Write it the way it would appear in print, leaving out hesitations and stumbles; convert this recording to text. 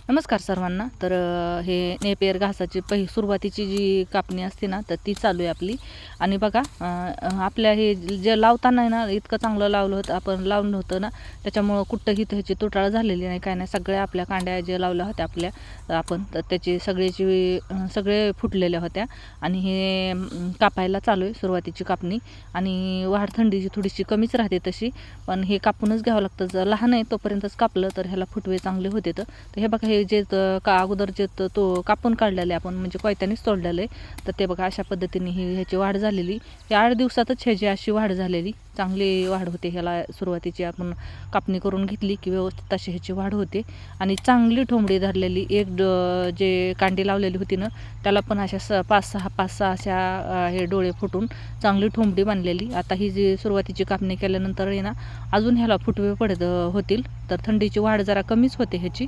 नमस्कार सर्वांना. तर हे नेपियर घासाची सुरुवातीची जी कापणी असते ना, तर ती चालू आहे आपली. आणि बघा आपल्या हे जे लावताना आहे ना, इतकं चांगलं लावलं होतं, आपण लावलं होतं ना, त्याच्यामुळं कुठंही ह्याची तुटाळ झालेली नाही, काय नाही. सगळ्या आपल्या कांड्या ज्या लावल्या होत्या आपण, तर त्याची सगळे फुटलेल्या होत्या. आणि हे कापायला चालू आहे सुरुवातीची कापणी. आणि वाढ थंडीची थोडीशी कमीच राहते तशी, पण हे कापूनच घ्यावं लागतं. जर लहान आहे तोपर्यंतच कापलं तर ह्याला फुटवे चांगले होते. तर हे बघा, हे जे का अगोदर जे तो कापून काढलेले आपण, म्हणजे कोयत्यानेच तोडलेलं आहे. तर ते बघा अशा पद्धतीने ह्याची वाढ झालेली. या 8 दिवसातच ह्याची अशी वाढ झालेली, चांगली वाढ होते. ह्याला सुरुवातीची आपण कापणी करून घेतली की व्यवस्थित अशी ह्याची वाढ होते. आणि चांगली ठोंबडी धरलेली जे कांडी लावलेली होती ना, त्याला पण अशा 5-6 अशा हे डोळे फुटून चांगली ठोंबडी बांधलेली. आता ही जी सुरुवातीची कापणी केल्यानंतर आहे ना, अजून ह्याला फुटवे पडत होतील. तर थंडीची वाढ जरा कमीच होते ह्याची.